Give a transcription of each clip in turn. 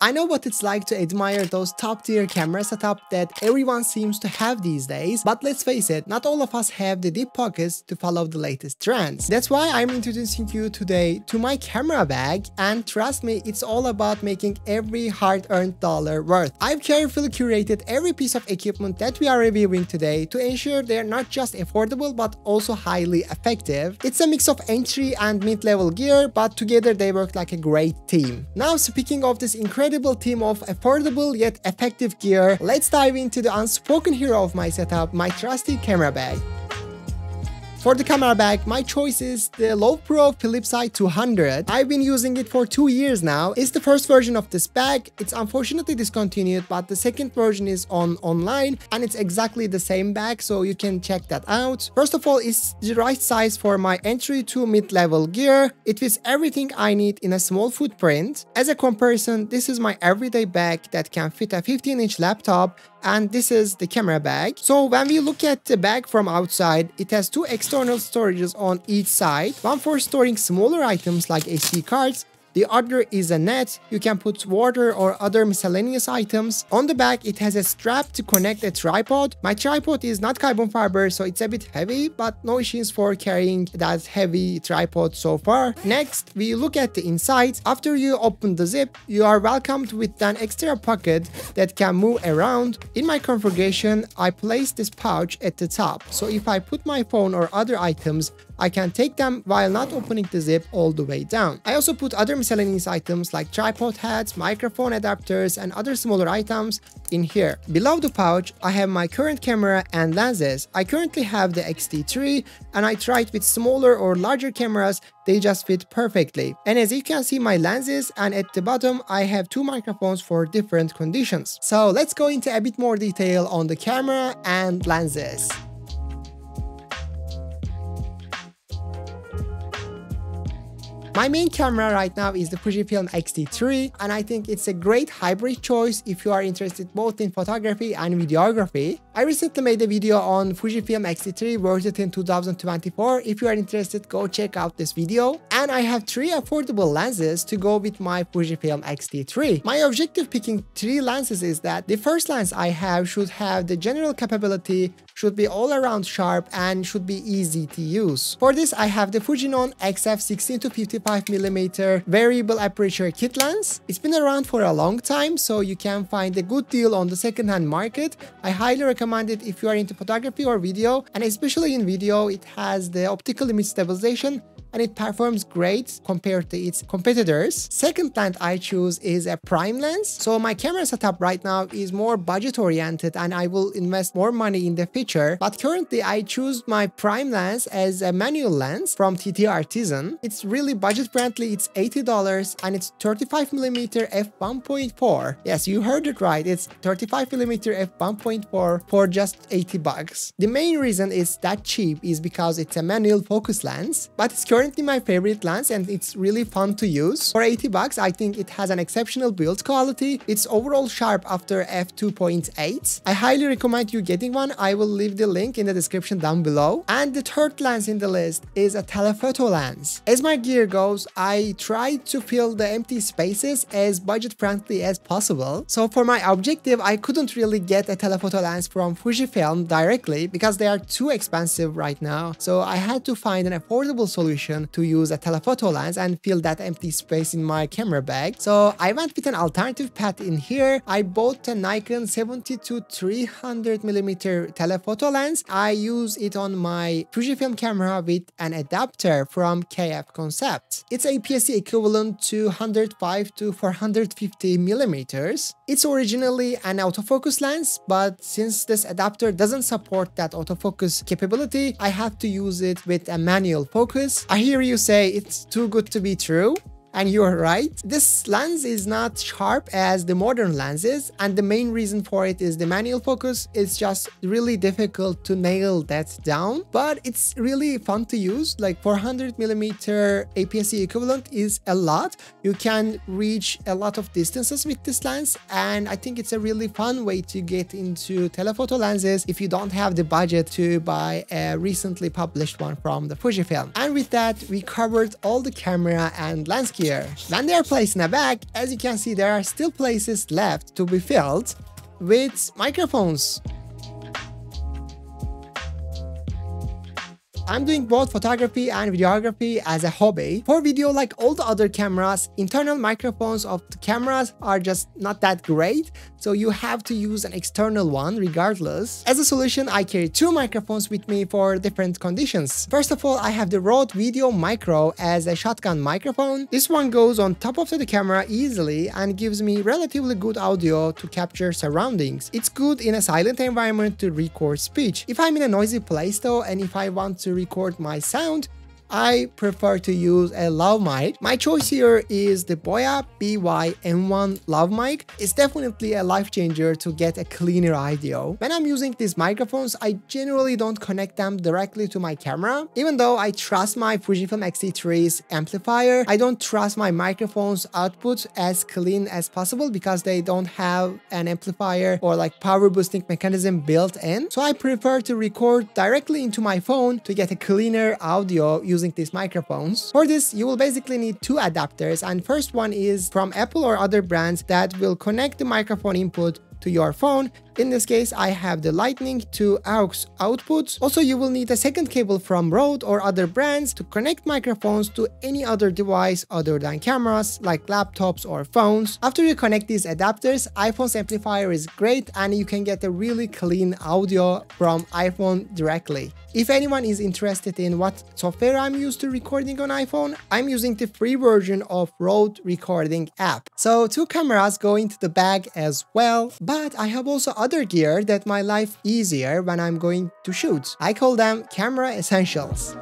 I know what it's like to admire those top tier camera setup that everyone seems to have these days, but let's face it, not all of us have the deep pockets to follow the latest trends. That's why I'm introducing you today to my camera bag, and trust me, it's all about making every hard-earned dollar worth. I've carefully curated every piece of equipment that we are reviewing today to ensure they're not just affordable but also highly effective. It's a mix of entry and mid-level gear, but together they work like a great team. Now, speaking of this incredible team of affordable yet effective gear, let's dive into the unspoken hero of my setup, my trusty camera bag. For the camera bag, my choice is the Low Pro Philips i200. I've been using it for 2 years now. It's the first version of this bag. It's unfortunately discontinued, but the second version is online and it's exactly the same bag, so you can check that out. First of all, it's the right size for my entry to mid-level gear. It fits everything I need in a small footprint. As a comparison, this is my everyday bag that can fit a 15-inch laptop, and this is the camera bag. So when we look at the bag from outside, it has two external storages on each side, one for storing smaller items like SD cards. The other is a net. You can put water or other miscellaneous items. On the back, it has a strap to connect a tripod. My tripod is not carbon fiber, so it's a bit heavy, but no issues for carrying that heavy tripod so far. Next, we look at the inside. After you open the zip, you are welcomed with an extra pocket that can move around. In my configuration, I place this pouch at the top, so if I put my phone or other items, I can take them while not opening the zip all the way down. I also put other miscellaneous items like tripod hats, microphone adapters, and other smaller items in here. Below the pouch, I have my current camera and lenses. I currently have the X-T3, and I tried with smaller or larger cameras. They just fit perfectly. And as you can see my lenses, and at the bottom I have two microphones for different conditions. So let's go into a bit more detail on the camera and lenses. My main camera right now is the Fujifilm X-T3, and I think it's a great hybrid choice if you are interested both in photography and videography. I recently made a video on Fujifilm X-T3 version in 2024. If you are interested, go check out this video. And I have 3 affordable lenses to go with my Fujifilm X-T3. My objective picking 3 lenses is that the first lens I have should have the general capability, should be all around sharp, and should be easy to use. For this, I have the Fujinon XF 16-55mm variable aperture kit lens. It's been around for a long time, so you can find a good deal on the second-hand market. I highly recommend it if you are into photography or video, and especially in video, it has the optical image stabilization and it performs great compared to its competitors. Second lens I choose is a prime lens. So my camera setup right now is more budget oriented and I will invest more money in the future. But currently I choose my prime lens as a manual lens from TT Artisan. It's really budget friendly. It's $80 and it's 35mm f1.4. Yes, you heard it right. It's 35mm f1.4 for just $80. The main reason it's that cheap is because it's a manual focus lens, but it's currently my favorite lens and it's really fun to use. For $80, I think it has an exceptional build quality. It's overall sharp after f2.8. I highly recommend you getting one. I will leave the link in the description down below. And the third lens in the list is a telephoto lens. As my gear goes, I try to fill the empty spaces as budget friendly as possible. So for my objective, I couldn't really get a telephoto lens from Fujifilm directly because they are too expensive right now. So I had to find an affordable solution to use a telephoto lens and fill that empty space in my camera bag. So I went with an alternative path in here. I bought a Nikon 70-300mm telephoto lens. I use it on my Fujifilm camera with an adapter from KF Concept. It's aps-c equivalent to 105-450mm. It's originally an autofocus lens, but since this adapter doesn't support that autofocus capability, I have to use it with a manual focus. I hear you say it's too good to be true. And you're right, this lens is not sharp as the modern lenses, and the main reason for it is the manual focus. It's just really difficult to nail that down, but it's really fun to use. Like 400mm aps-c equivalent is a lot. You can reach a lot of distances with this lens, and I think it's a really fun way to get into telephoto lenses if you don't have the budget to buy a recently published one from the Fujifilm. And with that, we covered all the camera and lens gear here. When they are placed in a bag, as you can see, there are still places left to be filled with microphones. I'm doing both photography and videography as a hobby. For video, like all the other cameras, internal microphones of the cameras are just not that great, so you have to use an external one regardless. As a solution, I carry two microphones with me for different conditions. First of all, I have the Rode Video Micro as a shotgun microphone. This one goes on top of the camera easily and gives me relatively good audio to capture surroundings. It's good in a silent environment to record speech. If I'm in a noisy place though, and if I want to record my sound, I prefer to use a lav mic. My choice here is the Boya BY-M1 lav mic. It's definitely a life changer to get a cleaner audio. When I'm using these microphones, I generally don't connect them directly to my camera. Even though I trust my Fujifilm X-T3's amplifier, I don't trust my microphone's output as clean as possible because they don't have an amplifier or like power boosting mechanism built in. So I prefer to record directly into my phone to get a cleaner audio using these microphones. For this, you will basically need two adapters, and first one is from Apple or other brands that will connect the microphone input to your phone. In this case, I have the Lightning to aux outputs. Also, you will need a second cable from Rode or other brands to connect microphones to any other device other than cameras, like laptops or phones. After you connect these adapters, iPhone's amplifier is great and you can get a really clean audio from iPhone directly. If anyone is interested in what software I'm used to recording on iPhone, I'm using the free version of Rode Recording app. So two cameras go into the bag as well, but I have also other gear that make life easier when I'm going to shoot. I call them camera essentials.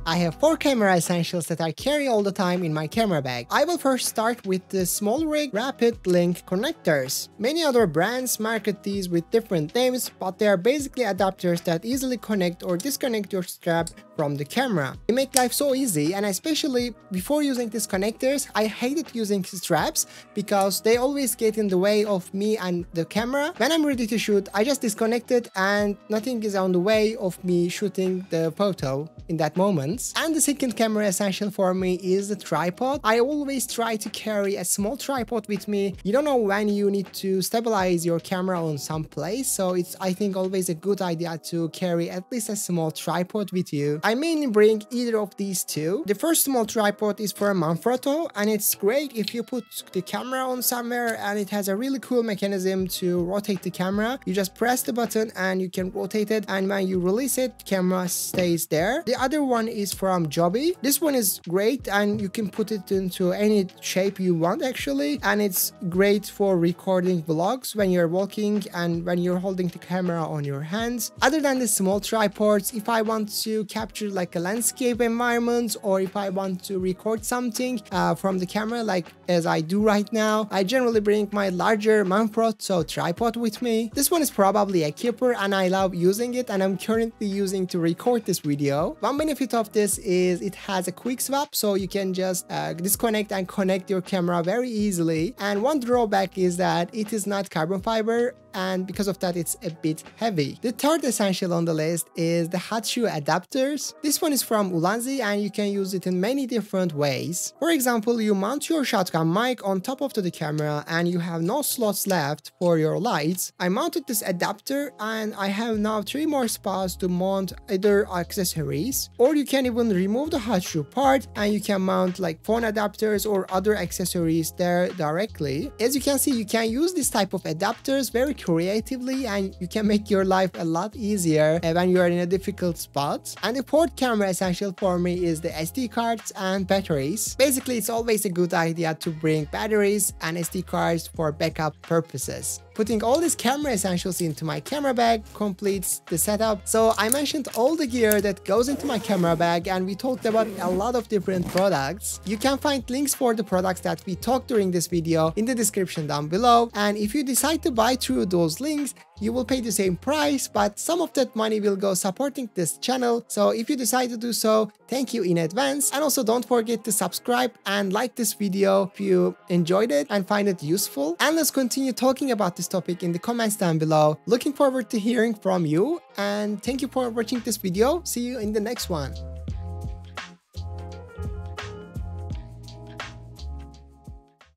I have 4 camera essentials that I carry all the time in my camera bag. I will first start with the small rig rapid link connectors. Many other brands market these with different names, but they are basically adapters that easily connect or disconnect your strap from the camera. They make life so easy, and especially before using these connectors, I hated using straps because they always get in the way of me and the camera. When I'm ready to shoot, I just disconnect it and nothing is on the way of me shooting the photo in that moment. And the second camera essential for me is the tripod. I always try to carry a small tripod with me. You don't know when you need to stabilize your camera on some place, so it's, I think, always a good idea to carry at least a small tripod with you. I mainly bring either of these two. The first small tripod is for a Manfrotto, and it's great if you put the camera on somewhere, and it has a really cool mechanism to rotate the camera. You just press the button and you can rotate it, and when you release it, camera stays there. The other one is from Joby. This one is great and you can put it into any shape you want actually, and it's great for recording vlogs when you're walking and when you're holding the camera on your hands. Other than the small tripods, if I want to capture like a landscape environment, or if I want to record something from the camera like as I do right now, I generally bring my larger Manfrotto tripod with me. This one is probably a keeper and I love using it, and I'm currently using to record this video. One benefit of this is it has a quick swap, so you can just disconnect and connect your camera very easily. And one drawback is that it is not carbon fiber, and because of that it's a bit heavy. The third essential on the list is the hot shoe adapters. This one is from Ulanzi and you can use it in many different ways. For example, you mount your shotgun mic on top of the camera and you have no slots left for your lights. I mounted this adapter and I have now 3 more spots to mount other accessories, or you can even remove the hot shoe part and you can mount like phone adapters or other accessories there directly. As you can see, you can use this type of adapters very creatively and you can make your life a lot easier when you are in a difficult spot. And the fourth camera essential for me is the SD cards and batteries. Basically, it's always a good idea to bring batteries and SD cards for backup purposes. Putting all these camera essentials into my camera bag completes the setup. So I mentioned all the gear that goes into my camera bag, and we talked about a lot of different products. You can find links for the products that we talked during this video in the description down below. And if you decide to buy through those links, you will pay the same price, but some of that money will go supporting this channel. So if you decide to do so, thank you in advance. And also don't forget to subscribe and like this video if you enjoyed it and find it useful. And let's continue talking about this topic in the comments down below. Looking forward to hearing from you, and thank you for watching this video. See you in the next one.